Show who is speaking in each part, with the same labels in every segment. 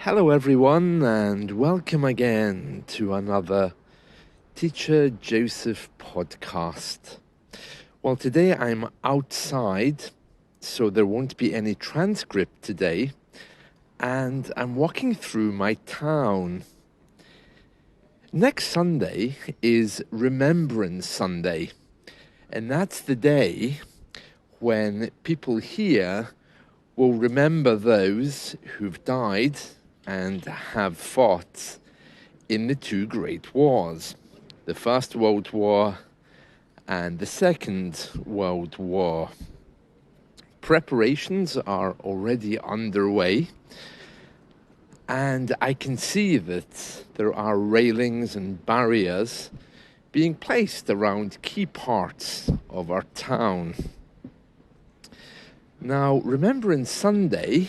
Speaker 1: Hello, everyone, and welcome again to another Teacher Joseph podcast. Well, today I'm outside, so there won't be any transcript today, and I'm walking through my town. Next Sunday is Remembrance Sunday, and that's the day when people here will remember those who've died and have fought in the two great wars, the First World War and the Second World War. Preparations are already underway, and I can see that there are railings and barriers being placed around key parts of our town. Now, Remembrance Sunday,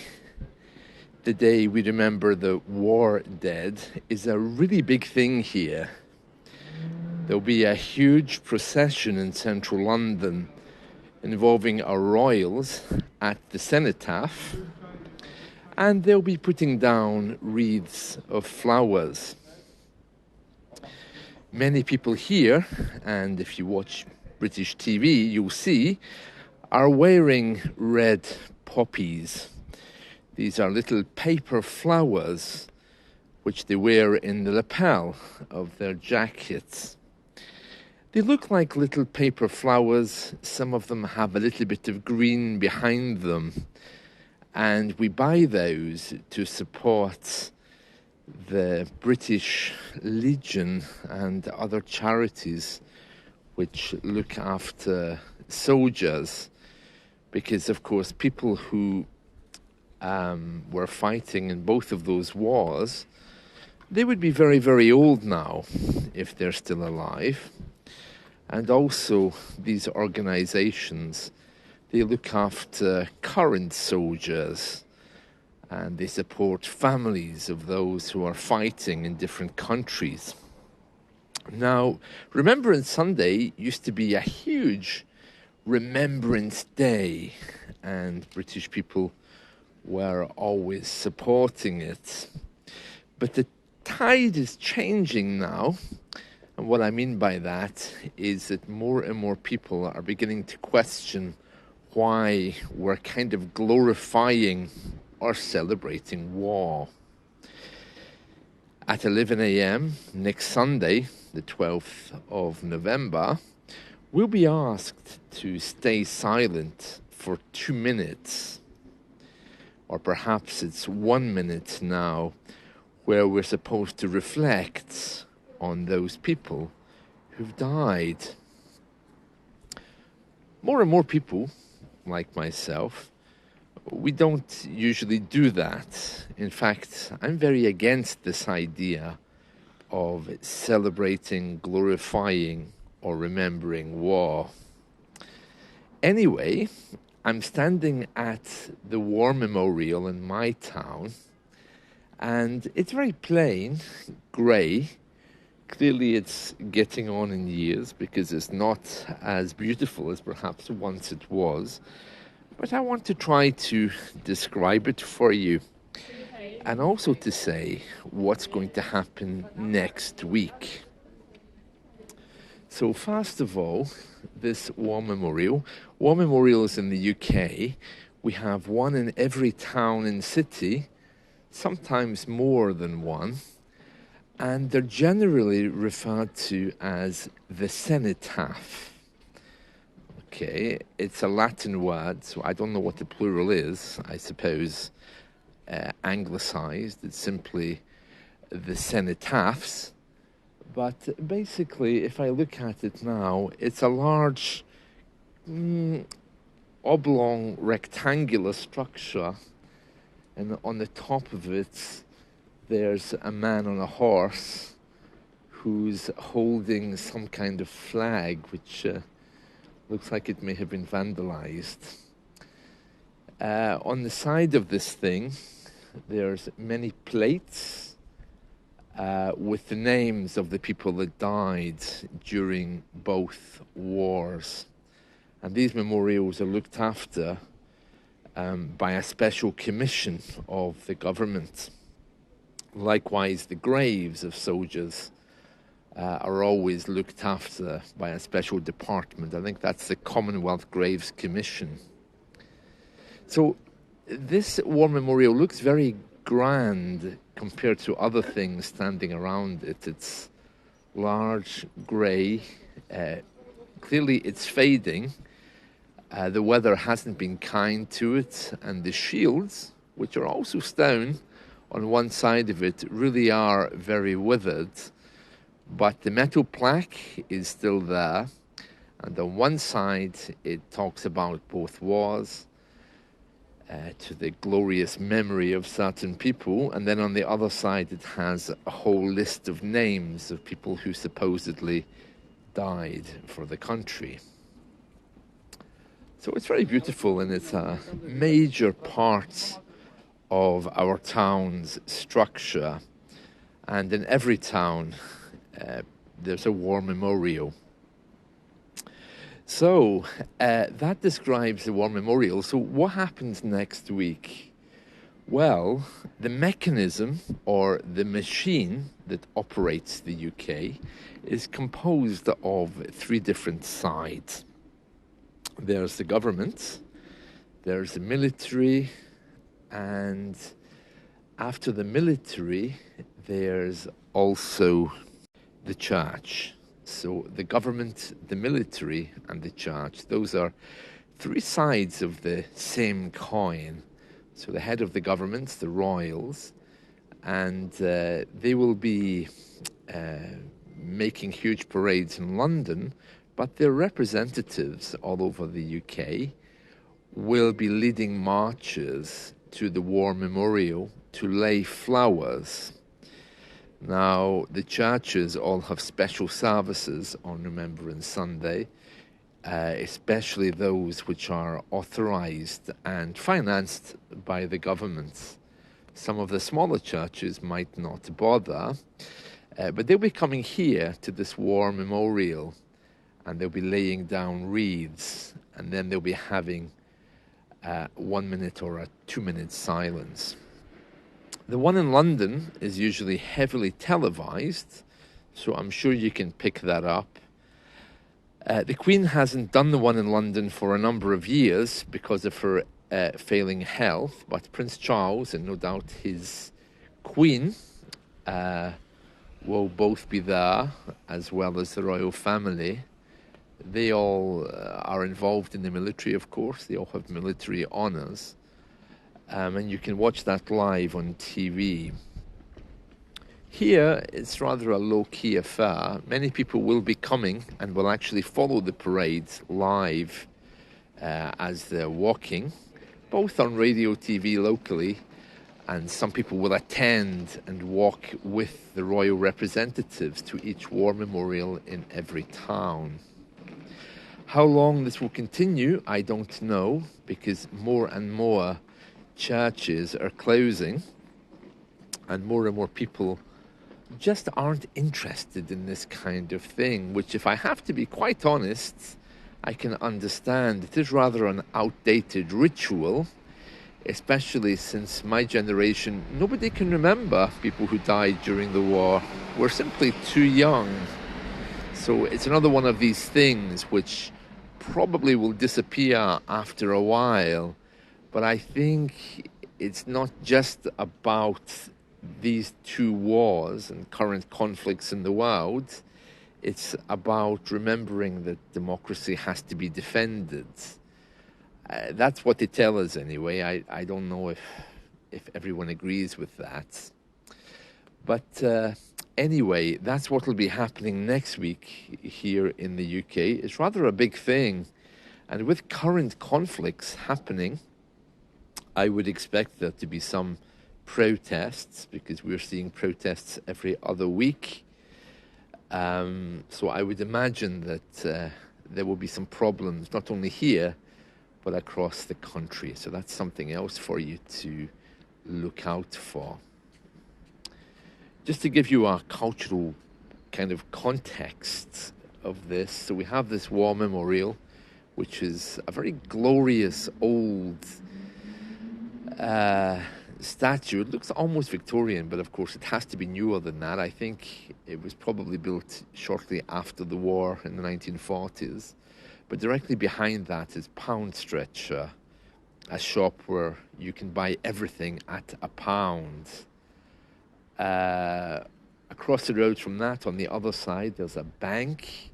Speaker 1: the day we remember the war dead, is a really big thing here. There'll be a huge procession in central London involving our royals at the cenotaph, and they'll be putting down wreaths of flowers. Many people here, and if you watch British TV, you'll see, are wearing red poppies. These are little paper flowers which they wear in the lapel of their jackets. They look like little paper flowers. Some of them have a little bit of green behind them. And we buy those to support the British Legion and other charities which look after soldiers. Because, of course, people who were fighting in both of those wars, they would be very, very old now if they're still alive. And also, these organizations, they look after current soldiers and they support families of those who are fighting in different countries. Now, Remembrance Sunday used to be a huge Remembrance Day, and British people were always supporting it. But the tide is changing now, and what I mean by that is that more and more people are beginning to question why we're kind of glorifying or celebrating war. At 11 a.m. next Sunday, the 12th of November, we'll be asked to stay silent for 2 minutes. Or perhaps it's 1 minute now, where we're supposed to reflect on those people who've died. More and more people, like myself, we don't usually do that. In fact, I'm very against this idea of celebrating, glorifying, or remembering war. Anyway, I'm standing at the War Memorial in my town, and it's very plain, grey. Clearly it's getting on in years because it's not as beautiful as perhaps once it was. But I want to try to describe it for you, and also to say what's going to happen next week. So first of all, this war memorials in the UK, we have one in every town and city, sometimes more than one, and they're generally referred to as the cenotaph. Okay, it's a Latin word, so I don't know what the plural is. I suppose anglicized, it's simply the cenotaphs. But basically, if I look at it now, it's a large oblong rectangular structure, and on the top of it there's a man on a horse who's holding some kind of flag which looks like it may have been vandalized. On the side of this thing there's many plates with the names of the people that died during both wars. And these memorials are looked after by a special commission of the government. Likewise, the graves of soldiers are always looked after by a special department. I think that's the Commonwealth Graves Commission. So this war memorial looks very grand compared to other things standing around it. It's large, grey. Clearly it's fading. The weather hasn't been kind to it, and the shields, which are also stone on one side of it, really are very withered. But the metal plaque is still there, and on one side it talks about both wars, to the glorious memory of certain people, and then on the other side it has a whole list of names of people who supposedly died for the country. So it's very beautiful, and it's a major part of our town's structure, and in every town there's a war memorial. So that describes the war memorial. So what happens next week? Well, the mechanism or the machine that operates the UK is composed of three different sides. There's the government, there's the military, and after the military, there's also the church. So the government, the military, and the church, those are three sides of the same coin. So the head of the government, the royals, and they will be making huge parades in London, but their representatives all over the UK will be leading marches to the war memorial to lay flowers. Now, the churches all have special services on Remembrance Sunday, especially those which are authorised and financed by the government. Some of the smaller churches might not bother, but they'll be coming here to this war memorial, and they'll be laying down wreaths, and then they'll be having 1 minute or a 2 minute silence. The one in London is usually heavily televised, so I'm sure you can pick that up. The Queen hasn't done the one in London for a number of years because of her failing health, but Prince Charles and no doubt his Queen will both be there, as well as the royal family. They all are involved in the military, of course. They all have military honours. And you can watch that live on TV. Here, it's rather a low-key affair. Many people will be coming and will actually follow the parades live as they're walking, both on radio, TV locally, and some people will attend and walk with the royal representatives to each war memorial in every town. How long this will continue, I don't know, because more and more churches are closing and more people just aren't interested in this kind of thing, which, if I have to be quite honest, I can understand. It is rather an outdated ritual, especially since my generation, nobody can remember people who died during the war. We're simply too young. So it's another one of these things which probably will disappear after a while. But I think it's not just about these two wars and current conflicts in the world. It's about remembering that democracy has to be defended. That's what they tell us anyway. I don't know if everyone agrees with that. But anyway, that's what will be happening next week here in the UK. It's rather a big thing. And with current conflicts happening, I would expect there to be some protests, because we're seeing protests every other week. So I would imagine that there will be some problems, not only here, but across the country. So that's something else for you to look out for. Just to give you a cultural kind of context of this, so we have this war memorial, which is a very glorious old statue. It looks almost Victorian, but of course it has to be newer than that. I think it was probably built shortly after the war in the 1940s. But directly behind that is Pound Stretch, a shop where you can buy everything at a pound. Across the road from that, on the other side, there's a bank.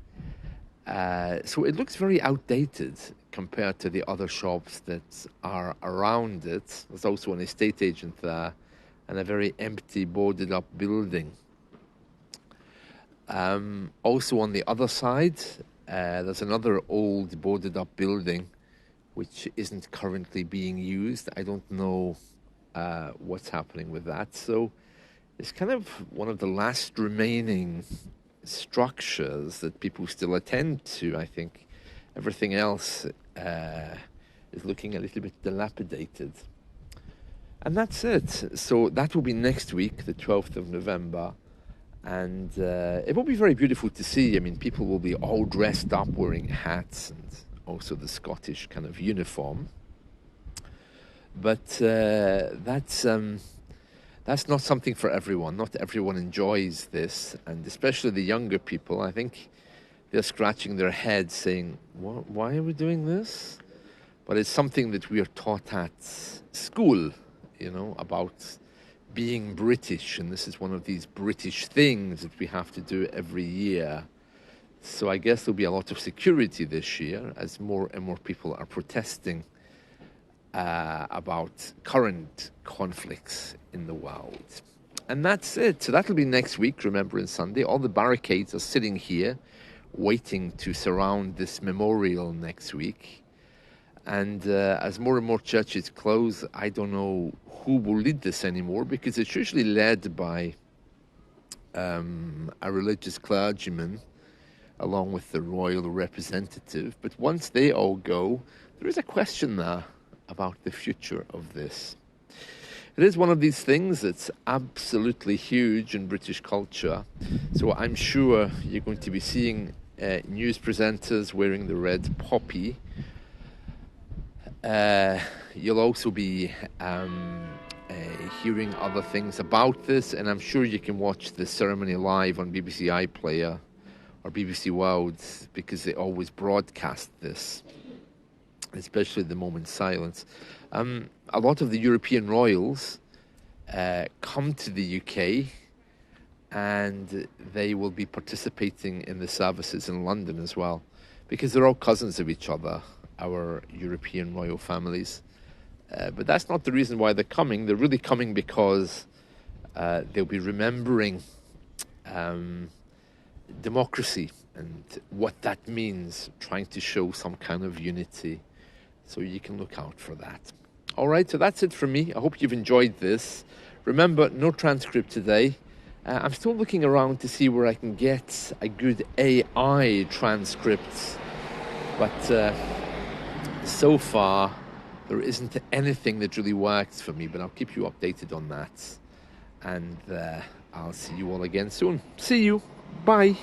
Speaker 1: So it looks very outdated compared to the other shops that are around it. There's also an estate agent there and a very empty, boarded up building. Also on the other side, there's another old boarded up building which isn't currently being used. I don't know what's happening with that. So it's kind of one of the last remaining structures that people still attend to, I think. Everything else is looking a little bit dilapidated. And that's it. So that will be next week, the 12th of November. And it will be very beautiful to see. I mean, people will be all dressed up, wearing hats and also the Scottish kind of uniform. But that's not something for everyone. Not everyone enjoys this, and especially the younger people. I think they're scratching their heads saying, why are we doing this? But it's something that we are taught at school, about being British, and this is one of these British things that we have to do every year. So I guess there'll be a lot of security this year as more and more people are protesting about current conflicts in the world. And that's it. So that'll be next week, Remembrance Sunday. All the barricades are sitting here waiting to surround this memorial next week. And as more and more churches close, I don't know who will lead this anymore, because it's usually led by a religious clergyman along with the royal representative. But once they all go, there is a question there about the future of this. It is one of these things that's absolutely huge in British culture. So I'm sure you're going to be seeing news presenters wearing the red poppy. You'll also be hearing other things about this, and I'm sure you can watch the ceremony live on BBC iPlayer or BBC World, because they always broadcast this, especially the moment's silence. A lot of the European royals come to the UK, and they will be participating in the services in London as well, because they're all cousins of each other, our European royal families. But that's not the reason why they're coming. They're really coming because they'll be remembering democracy and what that means, trying to show some kind of unity. So you can look out for that. All right, so that's it from me. I hope you've enjoyed this. Remember, no transcript today. I'm still looking around to see where I can get a good AI transcript. But so far, there isn't anything that really works for me. But I'll keep you updated on that. And I'll see you all again soon. See you. Bye.